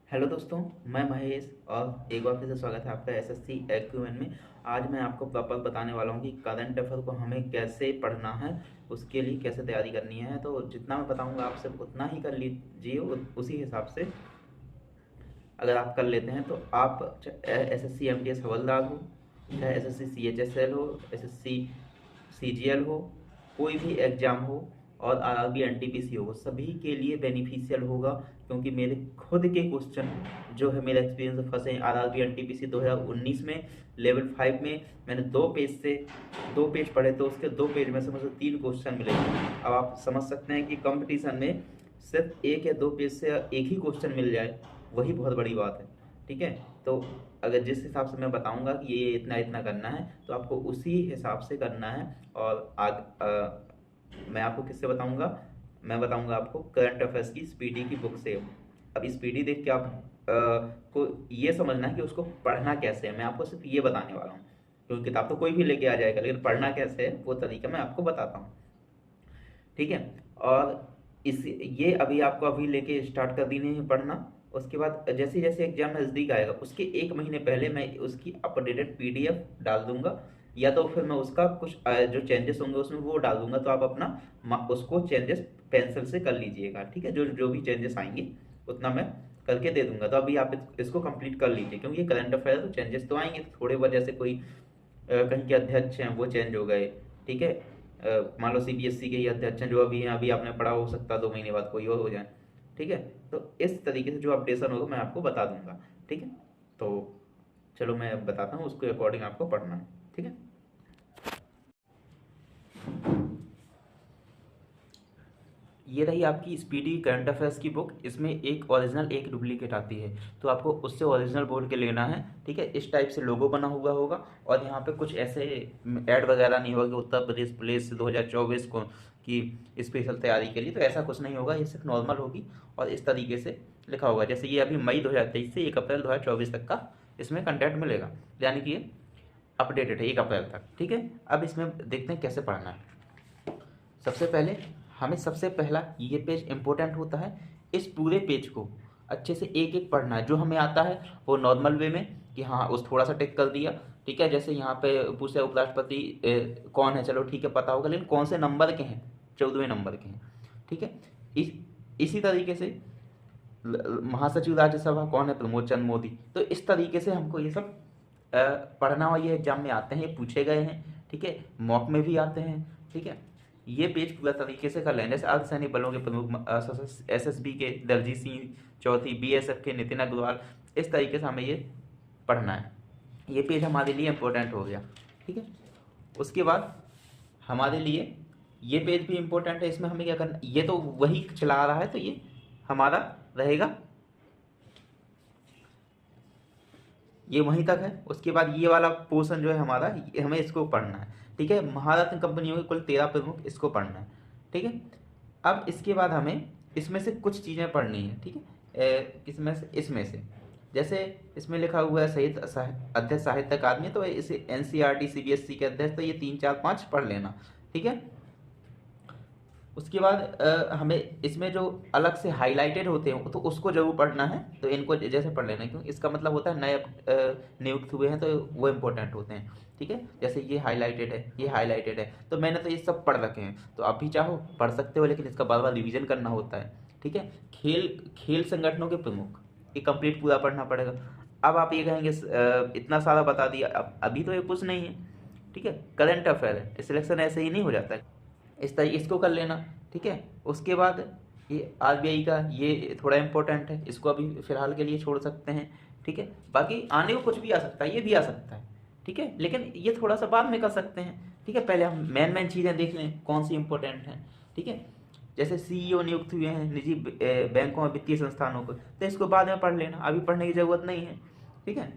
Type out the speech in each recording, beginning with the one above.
Hello दोस्तों, मैं महेश और एक बार फिर से स्वागत है आपका एसएससी एक्यूएन में। आज मैं आपको प्रॉपर बताने वाला हूँ कि करंट अफेयर को हमें कैसे पढ़ना है, उसके लिए कैसे तैयारी करनी है। तो जितना मैं बताऊँगा आप सिर्फ उतना ही कर लीजिए, उसी हिसाब से अगर आप कर लेते हैं तो आप एसएससी एमटीएस हवलदार हो, चाहे एसएससी सीएचएसएल हो, एसएससी सीजीएल हो, कोई भी एग्ज़ाम हो और आरआरबी एनटीपीसी हो, सभी के लिए बेनिफिशियल होगा। क्योंकि मेरे खुद के क्वेश्चन जो है मेरे एक्सपीरियंस से फंसे हैं। आरआरबी एनटीपीसी 2019 में लेवल 5 में मैंने 2 पेज पढ़े, तो उसके 2 पेज में से मुझे 3 क्वेश्चन मिले। अब आप समझ सकते हैं कि कंपटीशन में सिर्फ 1 या 2 पेज से एक ही क्वेश्चन मिल जाए, वही बहुत बड़ी बात है। ठीक है, तो अगर जिस हिसाब से मैं बताऊंगा कि ये इतना इतना करना है, तो आपको उसी हिसाब से करना है। और मैं आपको किससे बताऊंगा? मैं बताऊंगा आपको करंट अफेयर्स की स्पीडी की बुक से। अब स्पीडी देख के आप को ये समझना है कि उसको पढ़ना कैसे है। मैं आपको सिर्फ ये बताने वाला हूँ, क्योंकि किताब तो कोई भी लेके आ जाएगा, लेकिन पढ़ना कैसे है वो तरीका मैं आपको बताता हूँ। ठीक है, और इस ये अभी आपको अभी लेके स्टार्ट कर देनी है पढ़ना। उसके बाद जैसे जैसे एग्जाम नज़दीक आएगा, उसके 1 महीने पहले मैं उसकी अपडेटेड पीडीएफ डाल दूंगा, या तो फिर मैं उसका कुछ जो चेंजेस होंगे उसमें वो डाल दूंगा। तो आप अपना उसको चेंजेस पेंसिल से कर लीजिएगा। ठीक है, जो जो भी चेंजेस आएंगे उतना मैं करके दे दूंगा। तो अभी आप इसको कंप्लीट कर लीजिए, क्योंकि ये करंट अफेयर तो चेंजेस तो आएंगे थोड़े बहुत। जैसे कोई कहीं के अध्यक्ष हैं वो चेंज हो गए। ठीक है, मान लो सीबीएसई के ही अध्यक्ष हैं जो अभी हैं, अभी आपने पढ़ा, हो सकता है 2 महीने बाद कोई और हो जाए। ठीक है, तो इस तरीके से जो अपडेशन होगा मैं आपको बता दूंगा। ठीक है, तो चलो मैं बताता हूँ, उसके अकॉर्डिंग आपको पढ़ना है। ठीक है, ये रही आपकी स्पीडी करंट अफेयर्स की बुक। इसमें एक ओरिजिनल एक डुप्लीकेट आती है, तो आपको उससे ओरिजिनल बोल के लेना है। ठीक है, इस टाइप से लोगो बना हुआ होगा, और यहाँ पे कुछ ऐसे ऐड वगैरह नहीं होगा कि उत्तर प्रदेश पुलिस 2024 को की स्पेशल तैयारी के लिए, तो ऐसा कुछ नहीं होगा। ये सिर्फ नॉर्मल होगी और इस तरीके से लिखा होगा। जैसे ये अभी मई 2023 से 1 अप्रैल 2024 तक का इसमें कंटेंट मिलेगा, यानी कि ये अपडेटेड है 1 अप्रैल तक। ठीक है, अब इसमें देखते हैं कैसे पढ़ना है। सबसे पहले हमें सबसे पहला ये पेज इम्पोर्टेंट होता है। इस पूरे पेज को अच्छे से एक एक पढ़ना है। जो हमें आता है वो नॉर्मल वे में कि हाँ उस थोड़ा सा टिक कर दिया। ठीक है, जैसे यहाँ पे पूछा उपराष्ट्रपति कौन है, चलो ठीक है पता होगा, लेकिन कौन से नंबर के हैं? 14वें नंबर के हैं। ठीक है, इस इसी तरीके से महासचिव राज्यसभा कौन है? प्रमोद चंद्र मोदी। तो इस तरीके से हमको ये सब पढ़ना, और ये एग्जाम में आते हैं, ये पूछे गए हैं। ठीक है, मॉक में भी आते हैं। ठीक है, ये पेज पूरा तरीके से कर लें। जैसे अर्धसैनिक बलों के प्रमुख एसएसबी के दलजीत सिंह चौधरी, बीएसएफ के नितिन अग्रवाल, इस तरीके से हमें ये पढ़ना है। ये पेज हमारे लिए इम्पोर्टेंट हो गया। ठीक है, उसके बाद हमारे लिए ये पेज भी इम्पोर्टेंट है। इसमें हमें क्या करना, ये तो वही चला रहा है, तो ये हमारा रहेगा, ये वहीं तक है। उसके बाद ये वाला पोर्शन जो है हमारा, हमें इसको पढ़ना है। ठीक है, महारत्न कंपनियों के कुल 13 प्रमुख, इसको पढ़ना है। ठीक है, अब इसके बाद हमें इसमें से कुछ चीज़ें पढ़नी है। ठीक है, इसमें से जैसे इसमें लिखा हुआ है अध्यक्ष साहित्य अकादमी, तो इसे एनसीईआरटी सीबीएसई के अध्यक्ष, तो ये 3 4 5 पढ़ लेना। ठीक है, उसके बाद हमें इसमें जो अलग से हाईलाइटेड होते हैं तो उसको जरूर पढ़ना है। तो इनको जैसे पढ़ लेना है, क्योंकि इसका मतलब होता है नए नियुक्त हुए हैं, तो वो इम्पोर्टेंट होते हैं। ठीक है, जैसे ये हाईलाइटेड है, ये हाईलाइटेड है, तो मैंने तो ये सब पढ़ रखे हैं, तो आप भी चाहो पढ़ सकते हो, लेकिन इसका बार बार रिविजन करना होता है। ठीक है, खेल खेल संगठनों के प्रमुख, ये कंप्लीट पूरा पढ़ना पड़ेगा। अब आप ये कहेंगे इतना सारा बता दिया, अब अभी तो ये कुछ नहीं है। ठीक है, करंट अफेयर है, सिलेक्शन ऐसे ही नहीं हो जाता है। इस तरीके इसको कर लेना। ठीक है, उसके बाद ये आरबीआई का, ये थोड़ा इंपॉर्टेंट है, इसको अभी फ़िलहाल के लिए छोड़ सकते हैं। ठीक है, बाकी आने को कुछ भी आ सकता है, ये भी आ सकता है। ठीक है, लेकिन ये थोड़ा सा बाद में कर सकते हैं। ठीक है, पहले हम मेन मेन चीज़ें देख लें कौन सी इंपॉर्टेंट हैं। ठीक है, जैसे सीईओ नियुक्त हुए हैं निजी बैंकों और वित्तीय संस्थानों को, तो इसको बाद में पढ़ लेना, अभी पढ़ने की ज़रूरत नहीं है। ठीक है,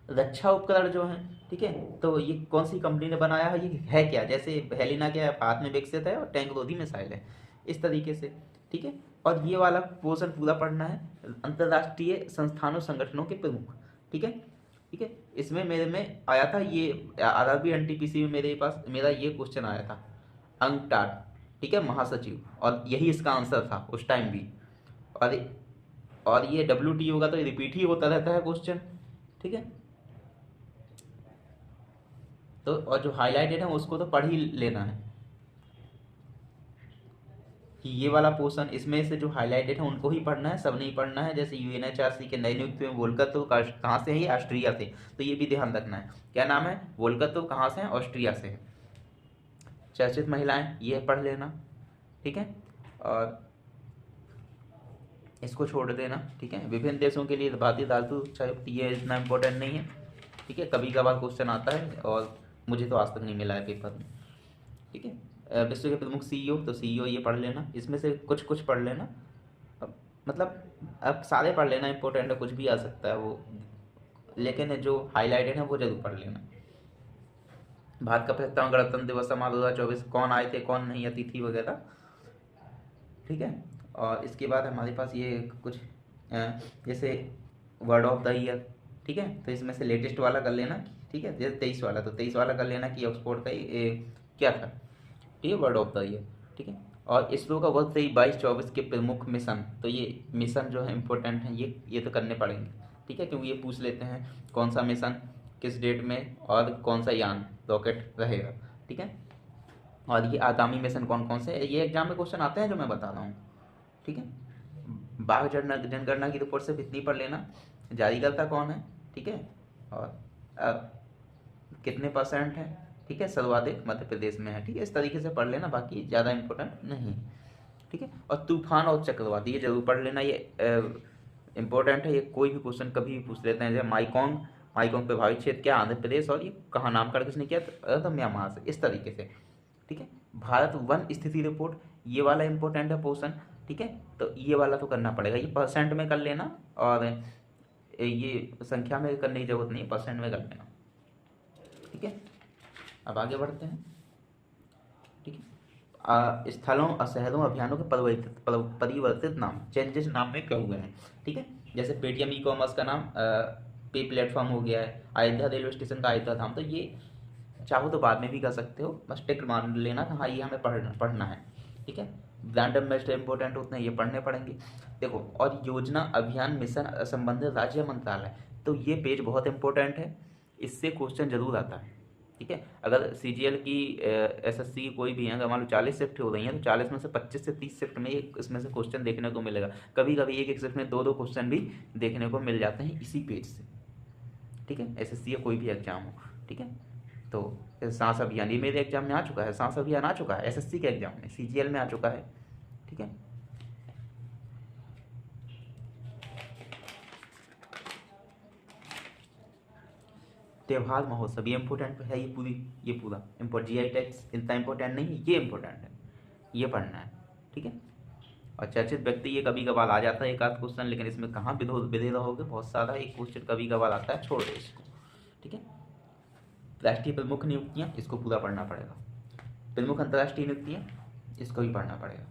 रक्षा उपकरण जो हैं, ठीक है, तो ये कौन सी कंपनी ने बनाया है, ये है क्या? जैसे हेलिना क्या है, भारत में विकसित है, और टैंक रोधी मिसाइल है, इस तरीके से। ठीक है, और ये वाला पोर्शन पूरा पढ़ना है, अंतर्राष्ट्रीय संस्थानों संगठनों के प्रमुख। ठीक है, ठीक है, इसमें मेरे में आया था ये आरआरबी एनटीपीसी में मेरे पास मेरा ये क्वेश्चन आया था, अंगटाड। ठीक है, महासचिव, और यही इसका आंसर था उस टाइम भी। और और ये WT होगा तो ये रिपीट ही होता रहता है क्वेश्चन, ठीक है। तो और जो हाईलाइटेड है उसको तो पढ़ ही लेना है कि ये वाला पोर्शन, इसमें से जो हाईलाइटेड है उनको ही पढ़ना है, सब नहीं पढ़ना है। जैसे UNHRC के नए नियुक्ति में वोल्कर तो कहाँ से है, ये ऑस्ट्रिया से, तो ये भी ध्यान रखना है। क्या नाम है, वोल्कर तो कहाँ से है, ऑस्ट्रिया से है। चर्चित महिलाएं, ये पढ़ लेना, ठीक है। और इसको छोड़ देना, ठीक है। विभिन्न देशों के लिए भारतीय धातु संयुक्त, ये इतना इम्पोर्टेंट नहीं है, ठीक है। कभी कभार क्वेश्चन आता है और मुझे तो आज तक नहीं मिला है पेपर में, ठीक है। विश्व के प्रमुख CEO, तो CEO ये पढ़ लेना, इसमें से कुछ कुछ पढ़ लेना। अब मतलब अब सारे पढ़ लेना, इंपॉर्टेंट है, कुछ भी आ सकता है वो, लेकिन जो हाईलाइटेड है वो जरूर पढ़ लेना। भारत का 75वां गणतंत्र दिवस समारोह 2024, कौन आए थे कौन नहीं, अतिथि वगैरह, ठीक है। और इसके बाद हमारे पास ये कुछ जैसे वर्ड ऑफ द ईयर, ठीक है। तो इसमें से लेटेस्ट वाला कर लेना, ठीक है। जैसे 23 वाला, तो 23 वाला कर लेना कि ऑक्सफोर्ड का क्या था, ठीक है, वर्ड ऑफ द ईयर, ठीक है। और इसरो का वर्ष 23-24 के प्रमुख मिशन, तो ये मिशन जो है इंपॉर्टेंट है, ये तो करने पड़ेंगे, ठीक है, क्योंकि ये पूछ लेते हैं कौन सा मिशन किस डेट में और कौन सा यान रॉकेट रहेगा, ठीक है। और ये आगामी मिशन कौन कौन से, ये एग्जाम में क्वेश्चन आते हैं जो मैं बता रहा हूँ, ठीक है। बाघ जनगणना की रिपोर्ट से इतनी पढ़ लेना, जारीकर्ता कौन है, ठीक है। और कितने % है, ठीक है, सर्वाधिक मध्य प्रदेश में है, ठीक है। इस तरीके से पढ़ लेना, बाकी ज़्यादा इंपॉर्टेंट नहीं, ठीक है। और तूफान और चक्रवात, ये जरूर पढ़ लेना, ये इंपॉर्टेंट है, ये कोई भी क्वेश्चन कभी भी पूछ लेते हैं। जैसे माइकोंग प्रभावित क्षेत्र क्या, आंध्र प्रदेश, और ये कहाँ नामकरण किसने किया, तो म्यांमार से, इस तरीके से, ठीक है। भारत वन स्थिति रिपोर्ट, ये वाला इंपॉर्टेंट है पोर्शन, ठीक है। तो ये वाला तो करना पड़ेगा, ये % में कर लेना, और ये संख्या में करने की जरूरत नहीं, % में कर लेना, ठीक है। अब आगे बढ़ते हैं, ठीक है। स्थलों और शहरों अभियानों के परिवर्तित नाम, चेंजेस नाम में क्या हुए हैं, ठीक है। जैसे पेटीएम ई-कॉमर्स का नाम पे प्लेटफॉर्म हो गया है, अयोध्या रेलवे स्टेशन का अयोध्या धाम, तो ये चाहो तो बाद में भी कर सकते हो, बस टिक मान लेना कि हाँ ये हमें पढ़ना है, ठीक है। ब्रांड एम्बेसडर इंपॉर्टेंट होते हैं, ये पढ़ने पड़ेंगे, देखो। और योजना अभियान मिशन संबंधित राज्य मंत्रालय, तो ये पेज बहुत इंपॉर्टेंट है, इससे क्वेश्चन जरूर आता है, ठीक है। अगर CGL की SSC की कोई भी है, अगर मान लो 40 शिफ्ट हो रही हैं, तो 40 में से 25 से 30 शिफ्ट में इसमें से क्वेश्चन देखने को मिलेगा। कभी कभी एक शिफ्ट में 2-2 क्वेश्चन भी देखने को मिल जाते हैं इसी पेज से, ठीक है। SSC या कोई भी एग्जाम हो, ठीक है। तो सांस अभियान, ये मेरे एग्जाम में आ चुका है, सांस अभियान आ चुका है SSC के एग्जाम में, CGL में आ चुका है, ठीक है। त्योहार महोत्सव, ये इंपॉर्टेंट है, ये पूरा इम्पोर्ट, GI टैक्स इतना इंपॉर्टेंट नहीं है, ये इंपॉर्टेंट है, ये पढ़ना है, ठीक है। और चर्चित व्यक्ति, ये कभी कभार आ जाता है एक आध क्वेश्चन, लेकिन इसमें कहाँ विधे रहोगे, बहुत सारा एक क्वेश्चन कभी कभार आता है, छोड़ दो इसको, ठीक है। राष्ट्रीय प्रमुख नियुक्तियाँ, इसको पूरा पढ़ना पड़ेगा। प्रमुख अंतर्राष्ट्रीय नियुक्तियाँ, इसको भी पढ़ना पड़ेगा,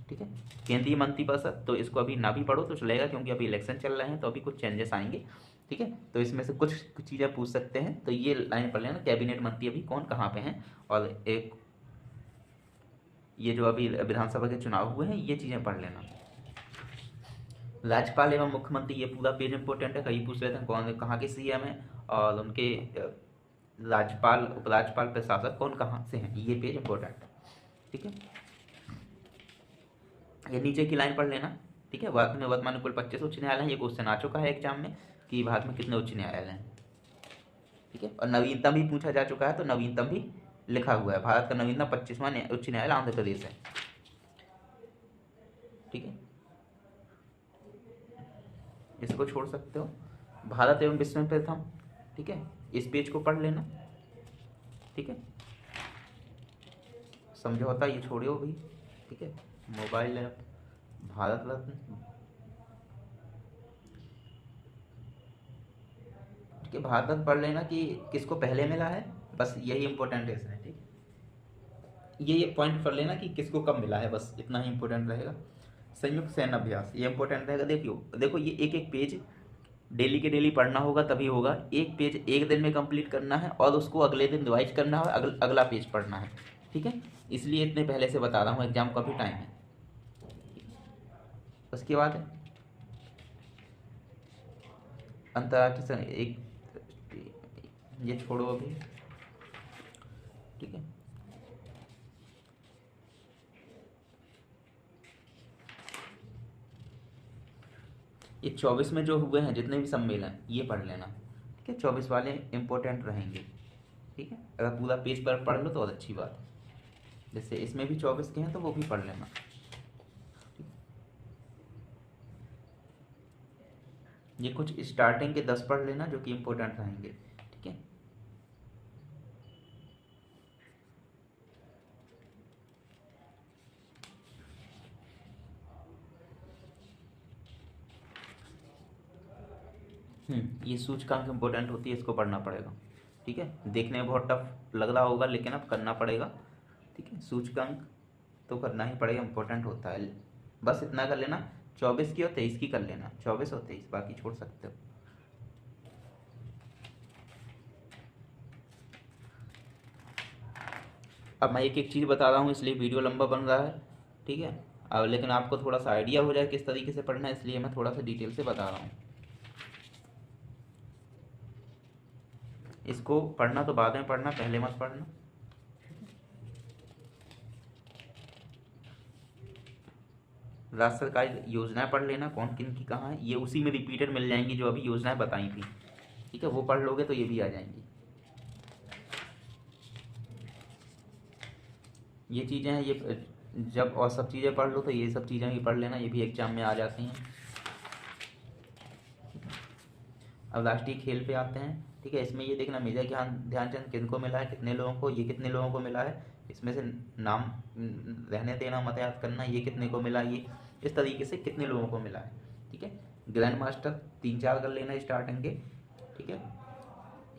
ठीक है। केंद्रीय मंत्रिपरिषद, तो इसको अभी ना भी पढ़ो तो चलेगा, क्योंकि अभी इलेक्शन चल रहे हैं, तो अभी कुछ चेंजेस आएंगे, ठीक है। तो इसमें से कुछ चीज़ें पूछ सकते हैं, तो ये लाइन पढ़ लेना, कैबिनेट मंत्री अभी कौन कहाँ पे हैं, और एक ये जो अभी विधानसभा के चुनाव हुए हैं, ये चीज़ें पढ़ लेना। राज्यपाल एवं मुख्यमंत्री, ये पूरा पेज इंपॉर्टेंट है, कहीं पूछ लेते हैं कौन कहाँ के CM है, और उनके राज्यपाल, उपराज्यपाल, प्रशासक कौन कहाँ से हैं, ये पेज इंपॉर्टेंट है, ठीक है। ये नीचे की लाइन पढ़ लेना, ठीक है। भारत में वर्तमान कुल 25 उच्च न्यायालय हैं, ये क्वेश्चन आ चुका है एग्जाम में कि भारत में कितने उच्च न्यायालय हैं, ठीक है। और नवीनतम भी पूछा जा चुका है, तो नवीनतम भी लिखा हुआ है, भारत का नवीनतम 25वां उच्च न्यायालय आंध्र प्रदेश है, ठीक है। इसको छोड़ सकते हो। भारत एवं विश्व में प्रथम, ठीक है, इस पेज को पढ़ लेना, ठीक है। समझौता ये छोड़ो भी, ठीक है। मोबाइल ऐप, भारत रत्न, ठीक है। भारत रत्न पढ़ लेना कि किसको पहले मिला है, बस यही इंपॉर्टेंट है इसमें, ठीक है। ये पॉइंट पढ़ लेना कि किसको कब मिला है, बस इतना ही इंपॉर्टेंट रहेगा। संयुक्त सैन्य अभ्यास, ये इंपॉर्टेंट रहेगा। देखो ये एक एक पेज डेली के डेली पढ़ना होगा, तभी होगा। एक पेज एक दिन में कंप्लीट करना है, और उसको अगले दिन रिवाइज करना है, अगला पेज पढ़ना है, ठीक है। इसलिए इतने पहले से बता रहा हूँ, एग्जाम का भी टाइम है। उसके बाद अंतर्राष्ट्रीय एक, ये छोड़ो अभी, ठीक है। ये 24 में जो हुए हैं जितने भी सम्मेलन ये पढ़ लेना, ठीक है। 24 वाले इम्पोर्टेंट रहेंगे, ठीक है। अगर पूरा पेज पर पढ़ लो तो और अच्छी बात है। जैसे इसमें भी 24 के हैं तो वो भी पढ़ लेना। ये कुछ स्टार्टिंग के 10 पढ़ लेना जो कि इम्पोर्टेंट रहेंगे, ठीक है। ये सूचकांक इम्पोर्टेंट होती है, इसको पढ़ना पड़ेगा, ठीक है। देखने में बहुत टफ लग रहा होगा लेकिन अब करना पड़ेगा, ठीक है। सूचकांक तो करना ही पड़ेगा, इम्पोर्टेंट होता है। बस इतना कर लेना, 24 की और 23 की कर लेना, 24 और 23, बाकी छोड़ सकते हो। अब मैं एक एक चीज़ बता रहा हूँ इसलिए वीडियो लंबा बन रहा है, ठीक है। अब लेकिन आपको थोड़ा सा आइडिया हो जाए किस तरीके से पढ़ना है, इसलिए मैं थोड़ा सा डिटेल से बता रहा हूँ। इसको पढ़ना तो बाद में पढ़ना, पहले मत पढ़ना। राज्य सरकारी योजनाएं पढ़ लेना, कौन किन की कहाँ है, ये उसी में रिपीटेड मिल जाएंगी जो अभी योजनाएं बताई थी, ठीक है। वो पढ़ लोगे तो ये भी आ जाएंगी। ये चीज़ें हैं, ये जब और सब चीज़ें पढ़ लो तो ये सब चीज़ें भी पढ़ लेना, ये भी एग्जाम में आ जाती हैं। अब राष्ट्रीय खेल पे आते हैं, ठीक है। इसमें ये देखना मेजर ध्यानचंद किनको मिला है, कितने लोगों को, ये कितने लोगों को मिला है, इसमें से नाम रहने देना, मत याद करना, ये कितने को मिला, ये इस तरीके से कितने लोगों को मिला है, ठीक है। ग्रैंड मास्टर 3-4 कर लेना स्टार्टिंग के, ठीक है।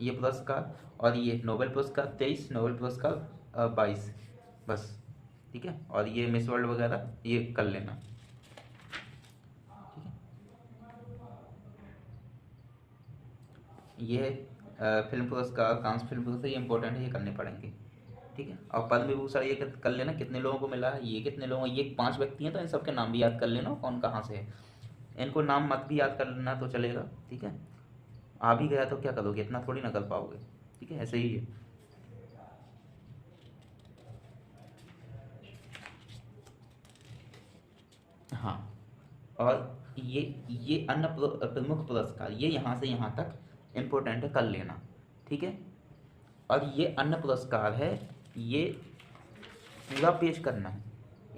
ये पुरस्कार और ये नोबेल पुरस्कार 23, नोबेल पुरस्कार 22, बस, ठीक है। और ये मिस वर्ल्ड वगैरह ये कर लेना, ठीक है। ये फिल्म पुरस्कार, कांस्य फिल्म पुरस्कार, ये इंपॉर्टेंट है, ये करने पड़ेंगे, ठीक है। और पद्म विभूषण ये कर लेना, कितने लोगों को मिला है, ये कितने लोगों, ये 5 व्यक्ति हैं तो इन सबके नाम भी याद कर लेना, कौन कहाँ से है। इनको नाम मत भी याद कर लेना तो चलेगा, ठीक है। आ भी गया तो क्या करोगे, इतना थोड़ी ना कर पाओगे, ठीक है, ऐसे ही है। हाँ, और ये अन्य प्रमुख पुरस्कार, ये यहाँ से यहाँ तक इम्पोर्टेंट है, कर लेना, ठीक है। और ये अन्य पुरस्कार है, ये पूरा पेज करना है।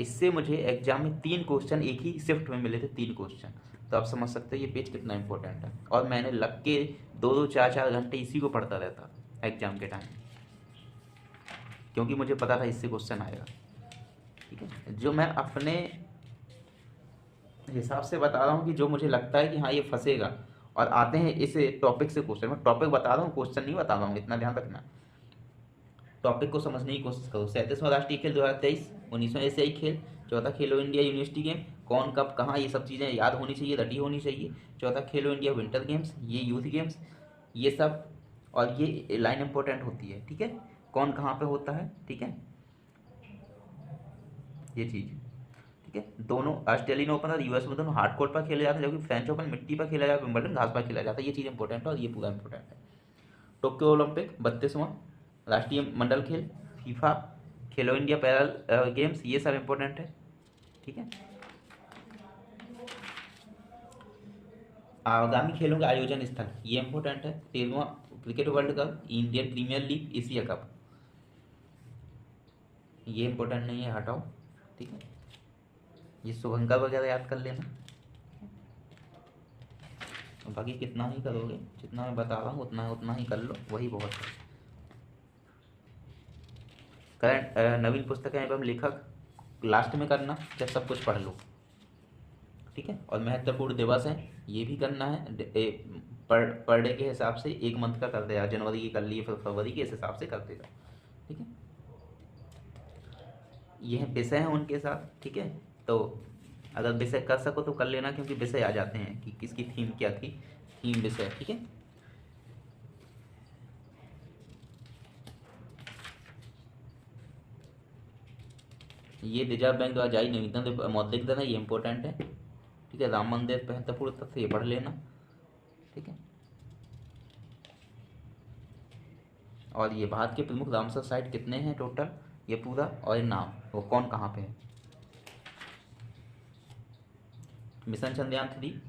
इससे मुझे एग्जाम में 3 क्वेश्चन एक ही शिफ्ट में मिले थे, 3 क्वेश्चन, तो आप समझ सकते हो ये पेज कितना इंपॉर्टेंट है। और मैंने लग के 2-2, 4-4 घंटे इसी को पढ़ता रहता एग्जाम के टाइम, क्योंकि मुझे पता था इससे क्वेश्चन आएगा, ठीक है। जो मैं अपने हिसाब से बता रहा हूँ कि जो मुझे लगता है कि हाँ ये फंसेगा, और आते हैं इस टॉपिक से क्वेश्चन, मैं टॉपिक बता रहा हूँ, क्वेश्चन नहीं बता रहा हूँ, इतना ध्यान रखना। टॉपिक को समझने की कोशिश करो। 37वां राष्ट्रीय खेल 2023, 19वां एशियाई खेल, चौथा खेलो इंडिया यूनिवर्सिटी गेम, कौन कब कहाँ, ये सब चीज़ें याद होनी चाहिए, रटी होनी चाहिए। चौथा खेलो इंडिया विंटर गेम्स, ये यूथ गेम्स, ये सब, और ये लाइन इंपॉर्टेंट होती है, ठीक है। कौन कहाँ पे होता है, ठीक है, ये चीज़, ठीक है। दोनों ऑस्ट्रेलियन ओपन और यूएस में दोनों हार्ड कोर्ट पर खेले जाते हैं, जबकि फ्रेंच ओपन मिट्टी पर खेला जाता है, विंबलडन घास पर खेला जाता है, ये चीज़ इंपॉर्टेंट है और ये पूरा इंपॉर्टेंट है। टोक्यो ओलंपिक 32वां राष्ट्रीय मंडल खेल, फीफा, खेलो इंडिया पैरा गेम्स, ये सब इंपॉर्टेंट है, ठीक है। आगामी खेलों का आयोजन स्थल, ये इंपॉर्टेंट है। 13वां cricket world cup, Indian premier league, Asia cup, ये इंपॉर्टेंट नहीं है, हटाओ, ठीक है। ये शुभंकर वगैरह याद कर लेना, बाकी कितना ही करोगे, जितना मैं बता रहा हूँ उतना उतना ही कर लो, वही बहुत है। करंट नवीन पुस्तकें एवं लेखक लास्ट में करना जब सब कुछ पढ़ लो, ठीक है। और महत्वपूर्ण दिवस है, ये भी करना है, पर डे के हिसाब से 1 मंथ का कर देगा, जनवरी की कर लिए, फिर फरवरी के इस हिसाब से कर देगा, ठीक है। ये विषय हैं उनके साथ, ठीक है। तो अगर विषय कर सको तो कर लेना, क्योंकि विषय आ जाते हैं कि किसकी थीम क्या थी, थीम विषय, ठीक है। ये रिजर्व बैंक द्वारा जारी निवेदन मौद्रिक दर है, ये इंपॉर्टेंट है, ठीक है। राम मंदिर महत्वपूर्ण तथ्य, ये पढ़ लेना, ठीक है। और ये भारत के प्रमुख रामसर साइट कितने हैं टोटल, ये पूरा, और ये नाम वो कौन कहाँ पे है। मिशन चंद्रयान 3,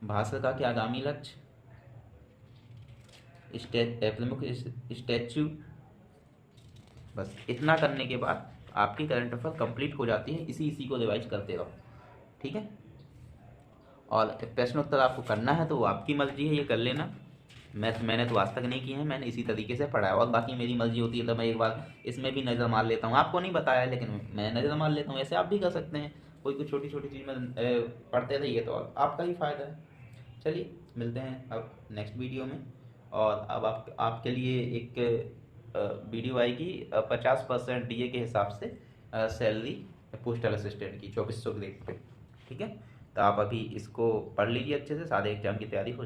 भास्कर का क्या आगामी लक्ष्य, प्रमुख स्टैच्यू। बस इतना करने के बाद आपकी करंट अफेयर कंप्लीट हो जाती है। इसी को रिवाइज करते रहो, ठीक है। और प्रश्न उत्तर आपको करना है तो वो आपकी मर्जी है, ये कर लेना। मैंने तो आज तक नहीं किए हैं, मैंने इसी तरीके से पढ़ा है। और बाकी मेरी मर्जी होती है तो मैं एक बार इसमें भी नज़र मार लेता हूँ। आपको नहीं बताया लेकिन मैं नज़र मार लेता हूँ, ऐसे आप भी कर सकते हैं। कोई कुछ छोटी छोटी चीज़ में पढ़ते रहिए तो आपका ही फ़ायदा है। चलिए मिलते हैं अब नेक्स्ट वीडियो में। और अब आपके लिए एक वीडियो आएगी 50% डीए के हिसाब से सैलरी पोस्टल असिस्टेंट की 2400 ग्रेड पे, ठीक है। तो आप अभी इसको पढ़ लीजिए अच्छे से, सारे एग्जाम की तैयारी हो